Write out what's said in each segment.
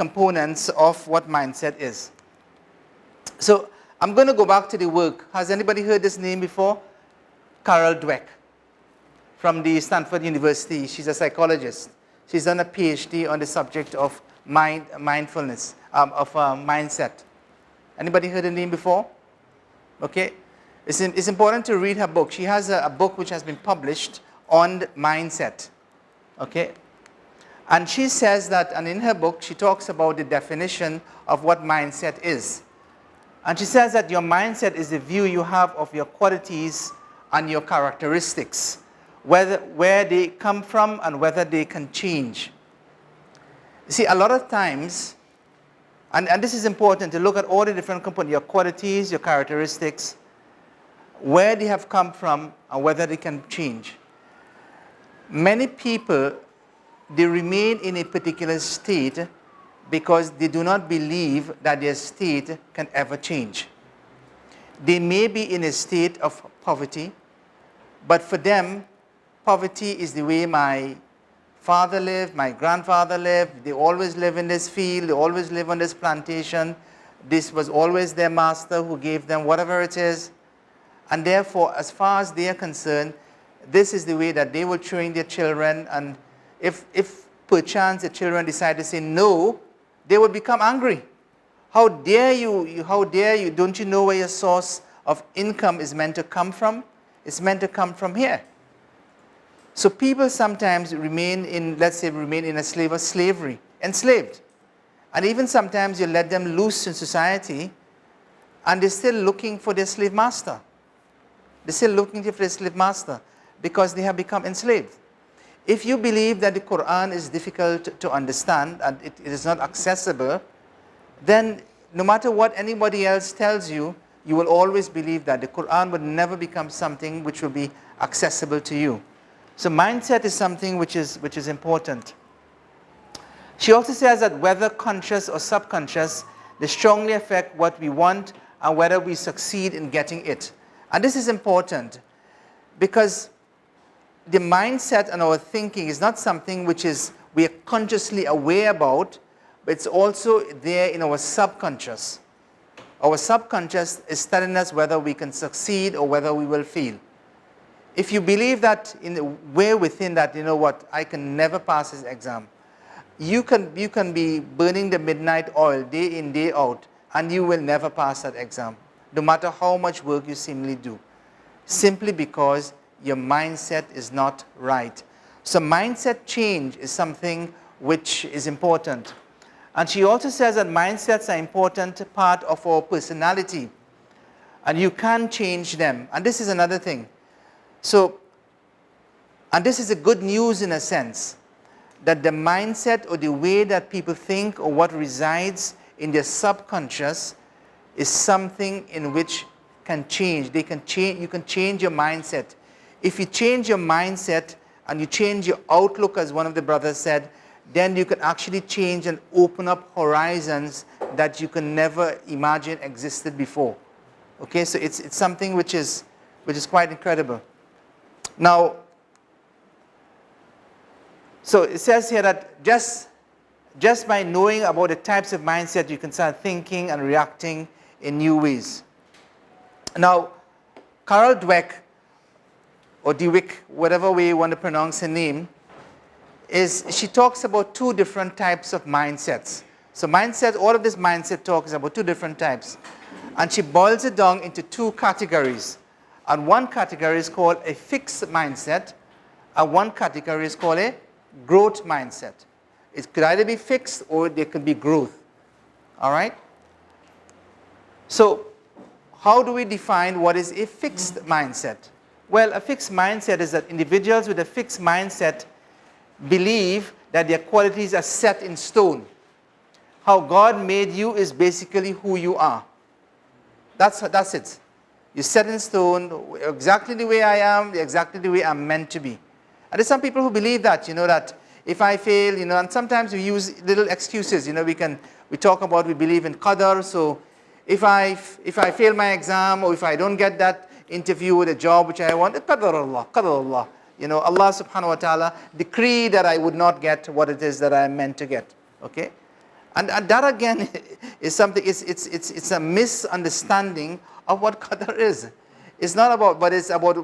components of what mindset is. So I'm going to go back to the work. Has anybody heard this name before? Carol Dweck from the Stanford University. She's a psychologist. She's done a PhD on the subject of mindfulness, mindset. Anybody heard the name before? Okay. It's important to read her book. She has a book which has been published on mindset. Okay. And she says that, and in her book, she talks about the definition of what mindset is. And she says that your mindset is the view you have of your qualities and your characteristics, where they come from and whether they can change. You see, a lot of times, and this is important to look at all the different components, your qualities, your characteristics, where they have come from and whether they can change. Many people, they remain in a particular state because they do not believe that their state can ever change. They may be in a state of poverty, but for them, poverty is the way my father lived, my grandfather lived. They always live in this field, they always live on this plantation. This was always their master who gave them whatever it is. And therefore, as far as they are concerned, this is the way that they will train their children. And if perchance the children decide to say no, they will become angry. How dare you, how dare you, don't you know where your source of income is meant to come from? It's meant to come from here. So people sometimes remain in, let's say, remain in a slave of slavery, enslaved. And even sometimes you let them loose in society and they're still looking for their slave master. They're still looking for their slave master because they have become enslaved. If you believe that the Quran is difficult to understand and it is not accessible, then no matter what anybody else tells you, you will always believe that the Quran would never become something which will be accessible to you. So mindset is something which is important. She also says that whether conscious or subconscious, they strongly affect what we want and whether we succeed in getting it. And this is important because the mindset and our thinking is not something which we are consciously aware about, but it's also there in our subconscious. Our subconscious is telling us whether we can succeed or whether we will fail. If you believe that way within that, you know what, I can never pass this exam, you can be burning the midnight oil day in, day out, and you will never pass that exam, no matter how much work you seemingly do, simply because your mindset is not right. So mindset change is something which is important. And she also says that mindsets are an important part of our personality, and you can change them. And this is another thing. So, and this is a good news in a sense, that the mindset or the way that people think or what resides in their subconscious is something in which can change. They can change. You can change your mindset. If you change your mindset and you change your outlook, as one of the brothers said, then you can actually change and open up horizons that you can never imagine existed before. Okay, so it's something which is quite incredible. Now, so it says here that just by knowing about the types of mindset, you can start thinking and reacting in new ways. Now, Carol Dweck, or Dweck, whatever way you want to pronounce her name, she talks about two different types of mindsets. So mindset, all of this mindset talk is about two different types. And she boils it down into two categories. And one category is called a fixed mindset, and one category is called a growth mindset. It could either be fixed or there could be growth. All right? So how do we define what is a fixed mindset? Well, a fixed mindset is that individuals with a fixed mindset believe that their qualities are set in stone. How God made you is basically who you are. That's it. You're set in stone, exactly the way I am, exactly the way I'm meant to be. And there's some people who believe that, that if I fail, and sometimes we use little excuses, we talk about, we believe in qadar, so if I fail my exam or if I don't get that interview with a job which I want, qadar Allah, qadar Allah. Allah subhanahu wa ta'ala decreed that I would not get what it is that I am meant to get. Okay? And that again is something, it's a misunderstanding of what qadar is. It's not about, but it's about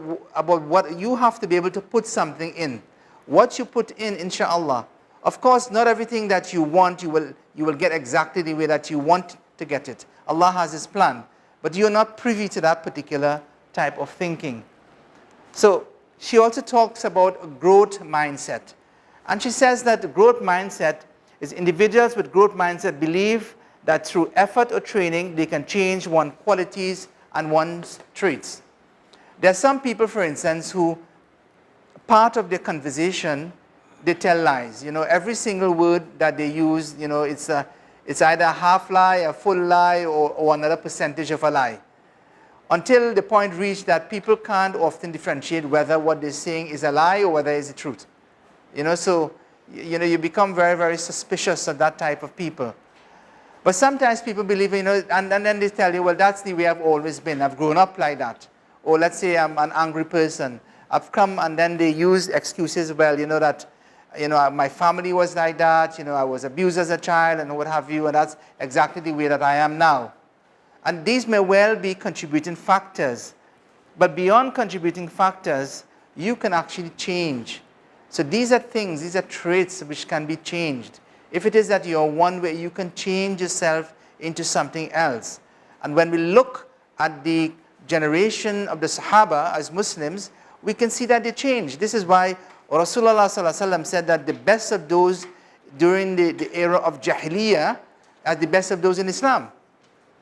what you have to be able to put something in. What you put in, inshallah. Of course, not everything that you want, you will get exactly the way that you want to get it. Allah has His plan. But you're not privy to that particular type of thinking. So, she also talks about a growth mindset. And she says that the growth mindset is individuals with growth mindset believe that through effort or training, they can change one's qualities and one's traits. There are some people, for instance, who part of their conversation, they tell lies. You know, every single word that they use, you know, it's either a half lie, a full lie, or another percentage of a lie. Until the point reached that people can't often differentiate whether what they're saying is a lie or whether it's the truth. You know, so, you know, you become very, very suspicious of that type of people. But sometimes people believe, you know, and then they tell you, well, that's the way I've always been. I've grown up like that. Or let's say I'm an angry person. I've come, and then they use excuses, well, you know, that, you know, my family was like that, you know, I was abused as a child and what have you, and that's exactly the way that I am now. And these may well be contributing factors. But beyond contributing factors, you can actually change. So these are things, these are traits which can be changed. If it is that you're one way, you can change yourself into something else. And when we look at the generation of the Sahaba as Muslims, we can see that they changed. This is why Rasulullah ﷺ said that the best of those during the era of Jahiliyyah are the best of those in Islam.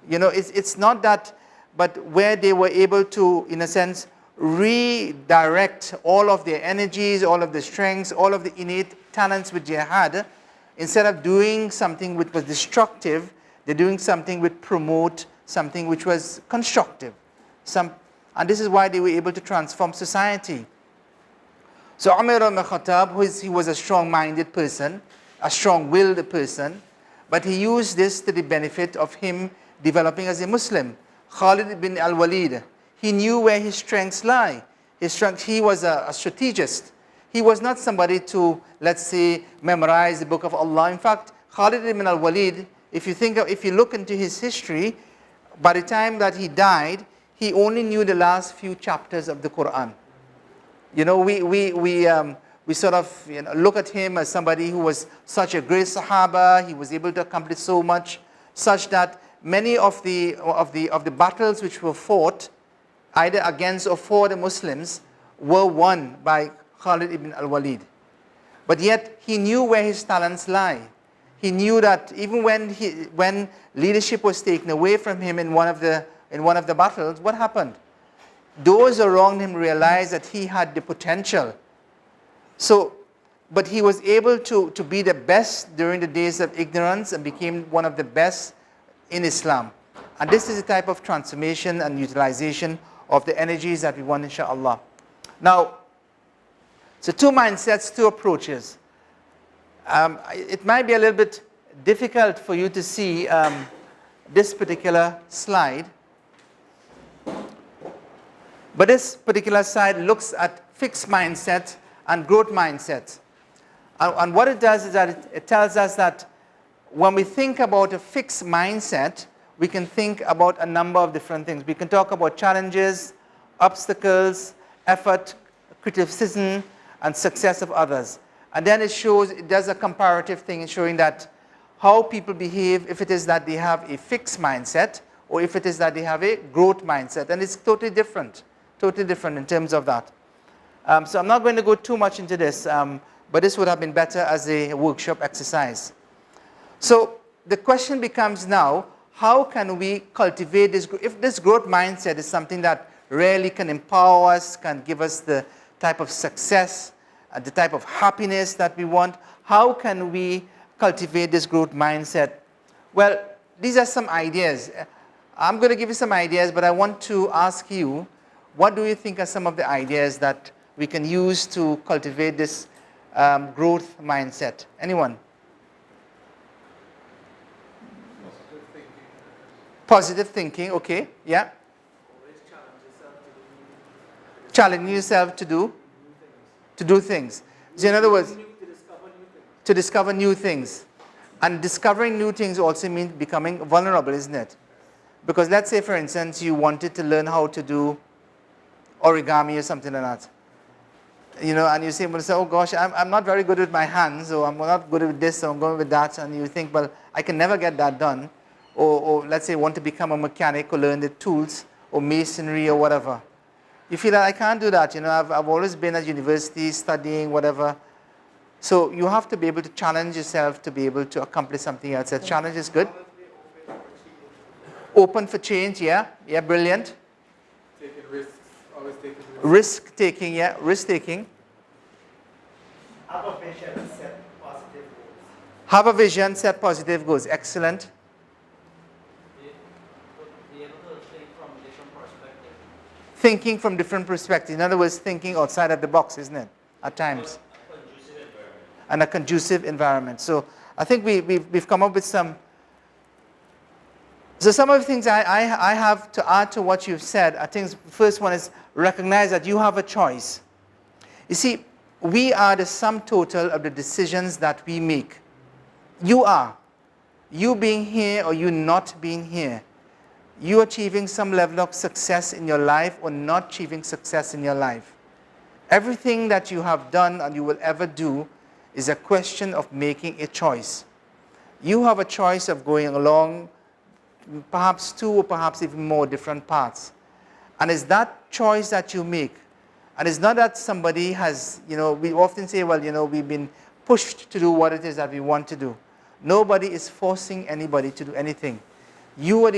You know, it's not that, but where they were able to, in a sense, redirect all of their energies, all of the strengths, all of the innate talents which they had, instead of doing something which was destructive, they're doing something which promote something which was constructive. And this is why they were able to transform society. So Umar ibn Khattab, he was a strong-minded person, a strong-willed person, but he used this to the benefit of him developing as a Muslim. Khalid ibn al-Walid, he knew where his strengths lie. He was a strategist. He was not somebody to, let's say, memorize the book of Allah. In fact, Khalid ibn al-Walid, if you look into his history, by the time that he died, he only knew the last few chapters of the Quran. You know, we sort of, you know, look at him as somebody who was such a great Sahaba. He was able to accomplish so much, such that many of the battles which were fought, either against or for the Muslims, were won by Khalid ibn al-Walid. But yet he knew where his talents lie. He knew that even when leadership was taken away from him in one of the battles, what happened? Those around him realized that he had the potential. So, but he was able to be the best during the days of ignorance and became one of the best in Islam. And this is the type of transformation and utilization of the energies that we want, inshallah. Now, so two mindsets, two approaches. It might be a little bit difficult for you to see this particular slide. But this particular slide looks at fixed mindset and growth mindset. And what it does is that it tells us that when we think about a fixed mindset, we can think about a number of different things. We can talk about challenges, obstacles, effort, criticism, and success of others. And then it does a comparative thing in showing that how people behave if it is that they have a fixed mindset or if it is that they have a growth mindset. And it's totally different in terms of that. So I'm not going to go too much into this, but this would have been better as a workshop exercise. So the question becomes now, how can we cultivate this? If this growth mindset is something that really can empower us, can give us the type of success, the type of happiness that we want, how can we cultivate this growth mindset? Well, these are some ideas. I'm going to give you some ideas, but I want to ask you, what do you think are some of the ideas that we can use to cultivate this growth mindset? Anyone? Positive thinking, okay, yeah. Always Challenge yourself to do things. So in other words, to discover new things. to discover new things. And discovering new things also means becoming vulnerable, isn't it? Because let's say, for instance, you wanted to learn how to do origami or something like that. And you say, well, oh gosh, I'm not very good with my hands, or I'm not good with this, or I'm going with that, and you think, well, I can never get that done. Or let's say you want to become a mechanic or learn the tools or masonry or whatever. You feel that I can't do that. I've always been at university studying whatever. So you have to be able to challenge yourself to be able to accomplish something else. That challenge is good. Open for change, yeah, brilliant. Taking risks, always taking risks. Risk taking, yeah, risk taking. Have a vision, set positive goals. Have a vision, set positive goals. Excellent. Be able to think from different perspectives. Thinking from different perspectives. In other words, thinking outside of the box, isn't it? At times. And a conducive environment. So I think we've come up with some. So some of the things I have to add to what you've said, I think the first one is recognize that you have a choice. You see, we are the sum total of the decisions that we make. You are. You being here or you not being here. You achieving some level of success in your life or not achieving success in your life. Everything that you have done and you will ever do is a question of making a choice. You have a choice of going along perhaps 2 or perhaps even more different paths. And it's that choice that you make. And it's not that somebody has, we often say, well, we've been pushed to do what it is that we want to do. Nobody is forcing anybody to do anything. You are the